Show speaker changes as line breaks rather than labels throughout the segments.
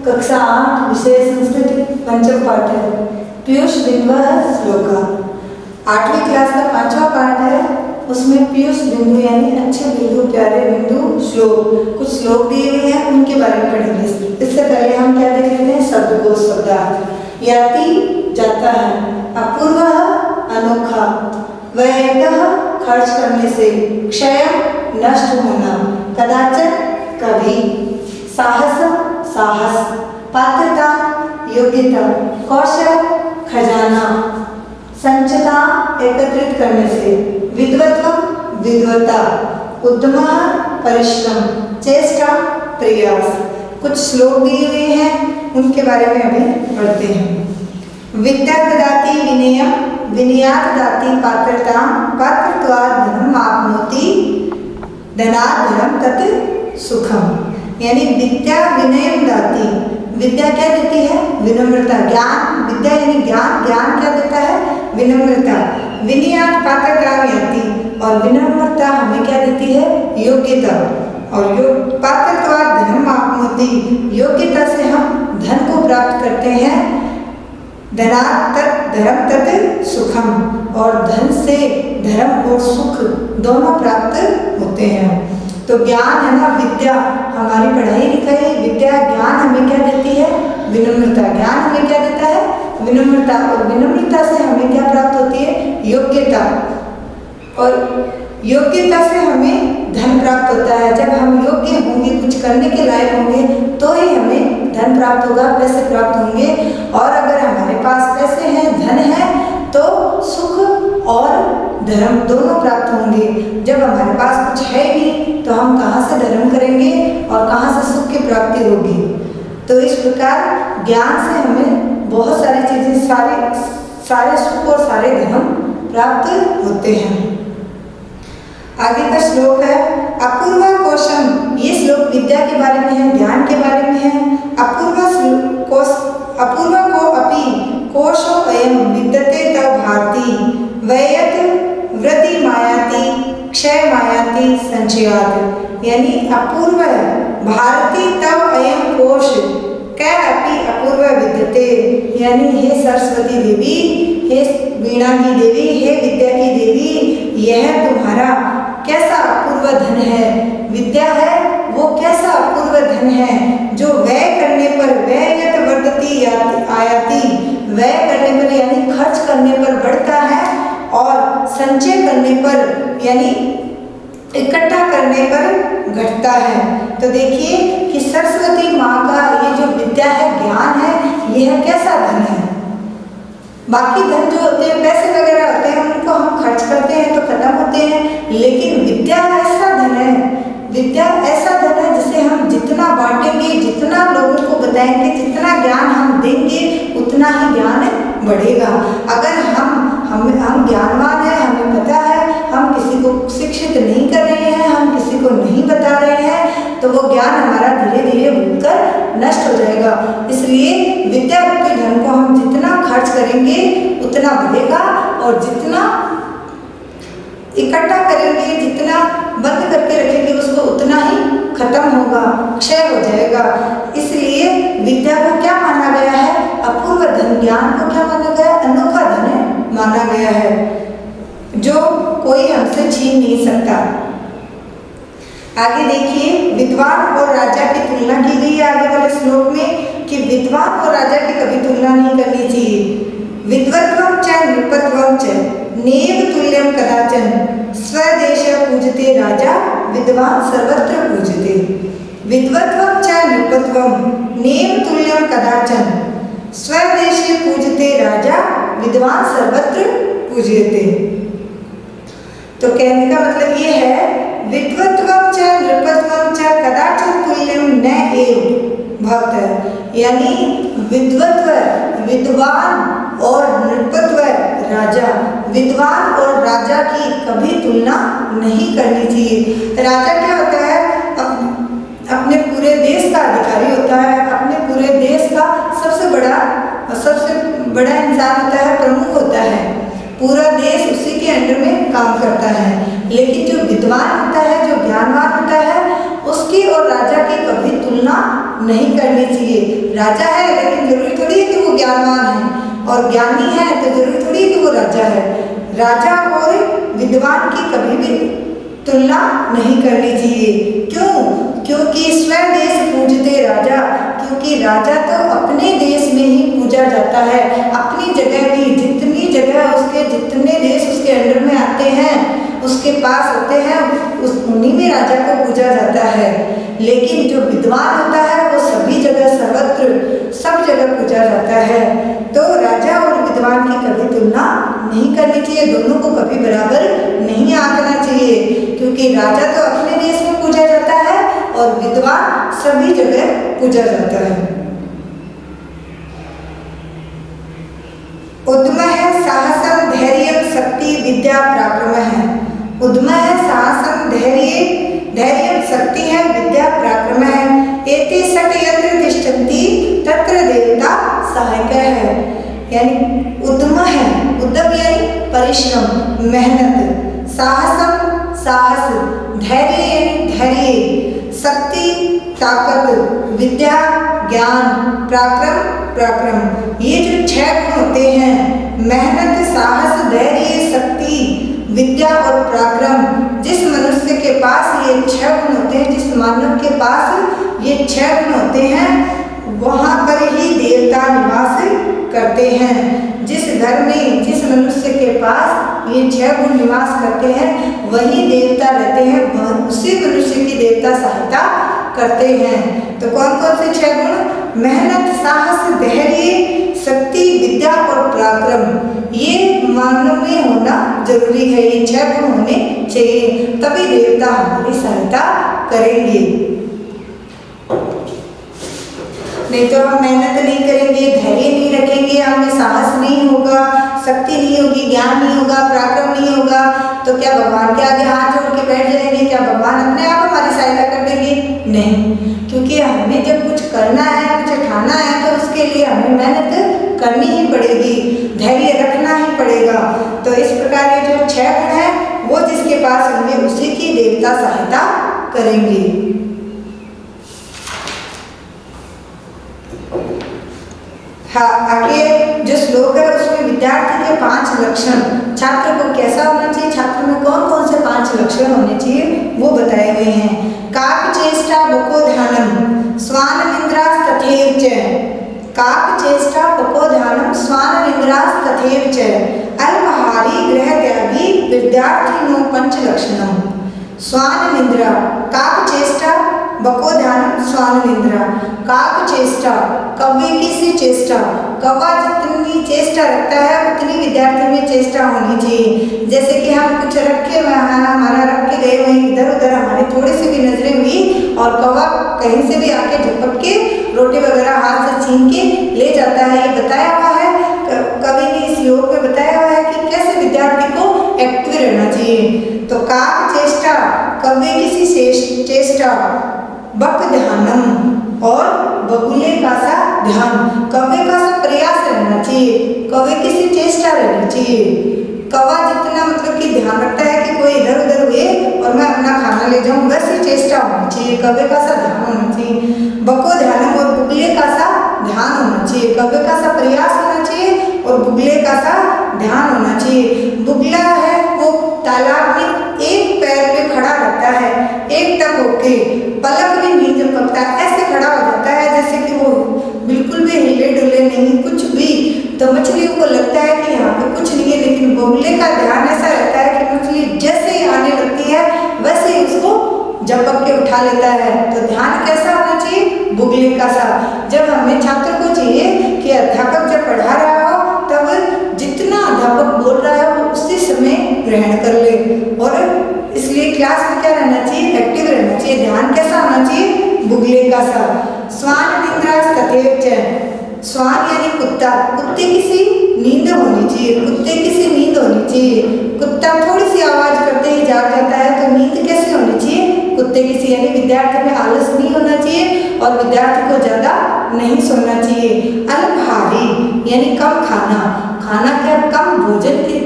कक्षा 8 विषय संस्कृत पंचम पाठ है। पीयूष बिंदु श्लोका 8वीं क्लास का 5वां पाठ है। उसमें पीयूष बिंदु यानी अच्छे बिंदु, प्यारे बिंदु श्लोक, कुछ श्लोक दिए हुए हैं, उनके बारे में पढ़ेंगे। इससे पहले हम क्या देख लेते हैं, शब्दकोश शब्दार्थ। याति जाता है, अपूर्व अनोखा, व्ययतः खर्च करने से, क्षय नष्ट होना, कदाचन कभी, साहस साहस, पात्रता योग्यता, कौशल खजाना, संचिता एकत्रित करने से, विद्वत्व विद्वता, उद्यम परिश्रम, चेष्टा प्रयास। कुछ श्लोक दिए हुए हैं, उनके बारे में अभी पढ़ते हैं। विद्या ददाति विनयम, विनयात् ददाति पात्रतां, पात्रत्वात् धनम् आप्नोति, धनात् धनम तत् सुखम। यानी विद्या विनयम दाती, विद्या क्या देती है, विनम्रता। ज्ञान, विद्या यानी ज्ञान, ज्ञान क्या देता है, विनम्रता। विनयात् पात्रतां याति, और विनम्रता हमें क्या देती है, योग्यता। और पात्रत्वात् धनम् आप्नोति, योग्यता से हम धन को प्राप्त करते हैं। धनात् तत् धर्म तत् सुखम, और धन से धर्म और सुख दोनों प्राप्त होते हैं। तो ज्ञान है ना, विद्या हमारी पढ़ाई लिखाई, विद्या ज्ञान हमें क्या देती है, विनम्रता। ज्ञान हमें क्या देता है, विनम्रता। और विनम्रता से हमें क्या प्राप्त होती है, योग्यता। और योग्यता से हमें धन प्राप्त होता है। जब हम योग्य होंगे, कुछ करने के लायक होंगे, तो ही हमें धन प्राप्त होगा, पैसे प्राप्त होंगे। और अगर हमारे पास पैसे हैं, धन है, तो सुख और धर्म दोनों प्राप्त होंगे। जब हमारे पास कुछ है नहीं, तो हम कहाँ से धर्म करेंगे और कहाँ से सुख की प्राप्ति होगी। तो इस प्रकार ज्ञान से हमें बहुत सारी चीजें, सारे सुख और सारे धर्म प्राप्त होते हैं। आगे का श्लोक है, अपूर्व कोशम। ये श्लोक विद्या के बारे में है, ज्ञान के बारे में है। अपूर्व को अपि कोशो अयम विद्यते तव भारती, वयत वृद्धि मायाति, क्षय मायाति संचयात्। यानी अपूर्व भारती तव अयम कोश, कै अपि अपूर्व विद्यते। यानी हे सरस्वती देवी, हे वीणा की देवी, हे विद्या की देवी, यह तुम्हारा कैसा अपूर्व धन है। विद्या है वो कैसा अपूर्व धन है, जो व्यय करने पर, व्ययत वर्धति आयाति, व्यय करने पर यानी खर्च करने पर बढ़ता है, और संचय करने पर यानी इकट्ठा करने पर घटता है। तो देखिए कि सरस्वती माँ का ये जो विद्या है, ज्ञान है, यह कैसा धन है। बाकी धन जो होते हैं, पैसे वगैरह होते हैं, उनको हम खर्च करते हैं तो खत्म होते हैं, लेकिन विद्या ऐसा धन है, विद्या ऐसा धन है जिसे हम जितना बांटेंगे, जितना लोगों को बताएंगे, जितना ज्ञान हम देंगे, उतना ही ज्ञान बढ़ेगा। अगर हम ज्ञानवान हैं, हमें पता है, हम किसी को शिक्षित नहीं कर रहे हैं, हम किसी को नहीं बता रहे हैं, तो वो ज्ञान हमारा धीरे धीरे भूलकर नष्ट हो जाएगा। इसलिए विद्या रूपी धन को हम जितना खर्च करेंगे उतना बढ़ेगा, और जितना इकट्ठा करेंगे, जितना बंद करके रखेंगे, उसको उतना ही खत्म होगा, क्षय हो जाएगा। इसलिए विद्या को क्या माना गया है, अपूर्व धन। ज्ञान को क्या माना गया, अनोखा धन माना गया है, जो कोई हमसे छीन नहीं सकता। आगे देखिए, विद्वान और राजा की तुलना की गई है आगे वाले श्लोक में, कि विद्वान और राजा की कभी तुलना नहीं करनी चाहिए। विद्वत्वं च नृपत्वं च नेव तुल्यं कदाचन, स्वदेश पूजते राजा, विद्वान सर्वत्र पूजते। विद्वत्वं च नृपत्वं नेव तुल्यं कदाचन, स्वदेश पूजते राजा, विद्वान सर्वत्र पूजते। तो कहने का मतलब ये है, विद्वत्वं च नृपत्वं च कदाचन तुल्यं न एव भवत्। यानी विद्वत्व, विद्वान, और नृपत्व, राजा, विद्वान और राजा की कभी तुलना नहीं करनी चाहिए। राजा क्या होता है, अपने पूरे देश का अधिकारी होता है, अपने पूरे देश का सबसे बड़ा इंसान होता है, प्रमुख होता है, पूरा देश उसी के अंडर में काम करता है। लेकिन जो विद्वान होता है, जो ज्ञानवान होता है, उसकी और राजा की कभी तुलना तुलना नहीं करनी चाहिए। राजा है लेकिन जरूरी थोड़ी है कि वो ज्ञानवान है, और ज्ञानी है तो जरूरी थोड़ी है कि वो राजा है। राजा और विद्वान की कभी भी तुलना नहीं करनी चाहिए। क्यों? क्योंकि स्वदेश पूजते राजा, क्योंकि राजा तो अपने देश में ही पूजा जाता है। अपनी जगह की जितनी जगह उसके जितने देश उसके अंडर में आते हैं, उसके पास होते हैं, उन्हीं में राजा को पूजा जाता है। लेकिन जो विद्वान होता है वो सभी जगह सर्वत्र सब जगह पूजा जाता है। तो राजा और विद्वान की कभी तुलना नहीं करनी चाहिए, दोनों को कभी बराबर नहीं आंकना चाहिए, क्योंकि राजा तो अपने देश में पूजा जाता है और विद्वान सभी जगह पूजा जाता है। उद्मः साहसं धैर्यं शक्ति विद्या पराक्रमः। उद्मः साहसं धैर्यं शक्ति है विद्या पराक्रमः। एते षट् यत्र तिष्ठन्ति तत्र देवता सहायकः है। यानी उद्यम है, उद्यम यानी परिश्रम, मेहनत, साहसम साहस, धैर्य यानी धैर्य, शक्ति ताकत, विद्या ज्ञान, पराक्रम पराक्रम। ये जो 6 गुण होते हैं, मेहनत, साहस, धैर्य, शक्ति, विद्या और पराक्रम, जिस मनुष्य के पास ये 6 गुण होते हैं, जिस मानव के पास ये 6 गुण होते हैं, वहाँ पर ही देवता निवास करते हैं। जिस घर में जिस मनुष्य के पास ये 6 गुण निवास करते हैं वही देवता रहते हैं, उसी मनुष्य की देवता सहायता करते हैं। तो कौन कौन से 6 गुण? मेहनत, साहस, धैर्य, शक्ति, विद्या और पराक्रम, ये मानव में होना जरूरी है। ये 6 गुण होने चाहिए, तभी देवता हमारी सहायता करेंगे। नहीं तो हम मेहनत नहीं करेंगे, धैर्य नहीं रखेंगे, हमें साहस नहीं होगा, शक्ति नहीं होगी, ज्ञान नहीं होगा, पराक्रम नहीं होगा, तो क्या भगवान के आगे हाथ जोड़ के बैठ जाएंगे? क्या भगवान अपने आप हमारी सहायता कर देंगे? नहीं, क्योंकि हमें जब कुछ करना है, कुछ ठाना है, तो उसके लिए हमें मेहनत करनी ही पड़ेगी, धैर्य रखना ही पड़ेगा। तो इस प्रकार ये जो 6 गुण है वो जिसके पास होंगे उसी की देवता सहायता करेंगे। हाँ, आगे जो श्लोक है उसमें विद्यार्थी के 5 लक्षण, छात्र को कैसा होना चाहिए, छात्र में कौन कौन से 5 लक्षण होने चाहिए वो बताए गए हैं। काक चेष्टा बको ध्यानम स्वान निद्रास तथैव च, काक चेष्टा बको ध्यानम स्वान निद्रास तथैव च, अल्पहारी गृह त्यागी विद्यार्थिनो 5 लक्षणम। स्वान निद्रा, काक चेष्टा बको ध्यानम स्वान निद्रा। काक चेष्टा, कौवे की सी चेष्टा, कौवा जितनी चेष्टा रखता है उतनी विद्यार्थी में चेष्टा होनी चाहिए। जैसे कि हम कुछ रखे हमारा रख के गए वहीं इधर उधर हमारी थोड़ी सी भी नजरें हुई और कौवा कहीं से भी आके झपक के रोटी वगैरह हाथ से छीन के ले जाता है। ये बताया हुआ है, कवि ने इस श्लोक में बताया हुआ है कि कैसे विद्यार्थी को एक्टिव रहना चाहिए। तो काक चेष्टा, कौवे की सी चेष्टा, बक ध्यानम और बगुले का सा ध्यान, कौवे का सा प्रयास रहना चाहिए, कौवे की सी चेष्टा रहनी चाहिए। कौवा जितना मतलब कि ध्यान रखता है कि कोई इधर उधर हुए और मैं अपना खाना ले जाऊं, वैसी चेष्टा होनी चाहिए, कौवे का सा ध्यान होना चाहिए। बको ध्यानम और बुगले का सा ध्यान होना चाहिए, कौवे का सा प्रयास होना चाहिए और बुगले का सा ध्यान होना चाहिए। बुगला है वो तालाब में एक पैर पे खड़ा रहता है, एक टक होके, पलक भी नहीं झपकता, ऐसे खड़ा हो जाता है जैसे कि वो बिल्कुल भी हिले डुले नहीं कुछ भी। तो मछलियों को लगता है कि यहाँ पे कुछ नहीं है, लेकिन बुगले का ध्यान ऐसा रहता है कि मछली जैसे ही आने लगती है वैसे ही उसको झपक के उठा लेता है। तो ध्यान कैसा होना चाहिए? बुगले का सा। जब हमें छात्र को चाहिए कि अध्यापक जब पढ़ा रहा हो तब जितना अध्यापक बोल रहा है वो उसी समय ग्रहण कर ले, और इसलिए क्लास में क्या रहना चाहिए? एक्टिव रहना चाहिए। ध्यान कैसा होना चाहिए? बुगले का सा। स्वान निद्रास तथैव च, स्वान यानी कुत्ता, कुत्ते की सी नींद होनी चाहिए, कुत्ते की सी नींद होनी चाहिए। कुत्ता थोड़ी सी आवाज करते ही जाग जाता है, तो नींद कैसे होनी चाहिए? कुत्ते की सी। यानी विद्यार्थी में आलस नहीं होना चाहिए और विद्यार्थी को ज्यादा नहीं सोना चाहिए। अल्पहारी यानी कम खाना, खाना क्या कम भोजन के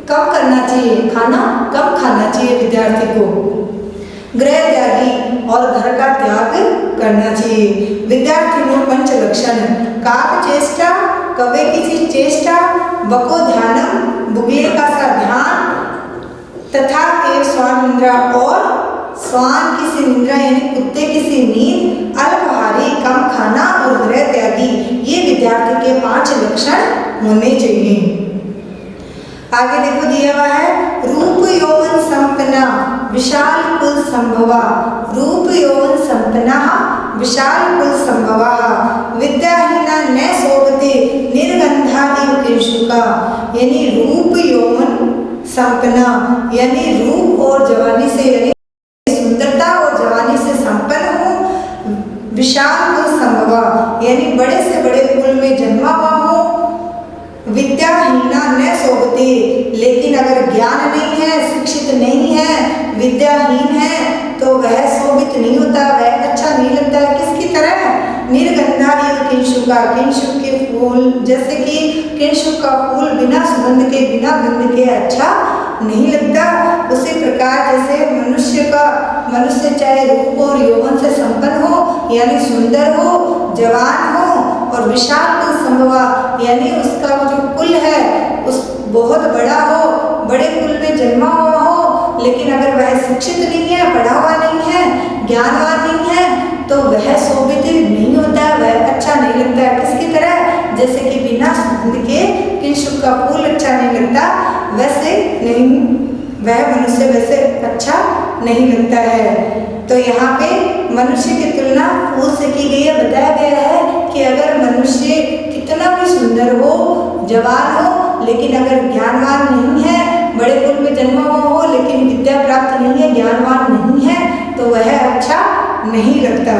कम करना चाहिए, खाना कम खाना चाहिए विद्यार्थी को। गृह त्यागी और घर का त्याग करना चाहिए। विद्यार्थियों पंच लक्षण काक चेष्टा कवे किसी चेष्टा बको ध्यानम बुगले का सा ध्यान तथा एव स्वान निद्रा और स्वान की सी निद्रा यानी कुत्ते की सी नींद अल्पाहारी कम खाना और गृह त्यागी ये विद्यार्थी के 5 लक्षण होने चाहिए। आगे देखो दिया हुआ है रूप यौवन संपन्ना विशाल कुल संभवा रूप यौवन संपन्ना विशाल कुल संभवा विद्याहीना न शोभते निर्गंधा इव किंशुका यानी रूप यौवन संपन्ना यानी रूप और जवानी से यानी सुंदरता और जवानी से संपन्न हो विशाल कुल संभवा यानी बड़े से बड़े कुल में जन्मा हुआ हो विद्याहीना न शोभते लेकिन अगर ज्ञान नहीं है शिक्षित नहीं है विद्याहीन है तो वह शोभित नहीं होता वह अच्छा नहीं लगता। किसकी तरह निर्गंधा इव किंशुका किंशुक के फूल जैसे कि किंशुक का फूल बिना सुगंध के बिना गंध के अच्छा नहीं लगता। उसी प्रकार जैसे मनुष्य चाहे रूप और यौवन से संपन्न हो यानी सुंदर हो जवान हो और विशाल कुल संभवा यानी उसका जो कुल है उस बहुत बड़ा हो बड़े कुल में जन्मा हुआ हो लेकिन अगर वह शिक्षित नहीं है पढ़ा हुआ नहीं है ज्ञानवान नहीं है तो वह शोभित नहीं होता वह अच्छा नहीं लगता। किसकी तरह जैसे कि बिना सुगंध के किंशुक का फूल अच्छा नहीं लगता वैसे नहीं वह मनुष्य वैसे अच्छा नहीं लगता है। तो यहाँ पे मनुष्य की तुलना फूल से की गई है। बताया गया है कि अगर मनुष्य कितना भी सुंदर हो जवान हो लेकिन अगर ज्ञानवान नहीं है बड़े कुल में जन्मा हुआ हो लेकिन विद्या प्राप्त नहीं है ज्ञानवान नहीं है तो वह अच्छा नहीं लगता।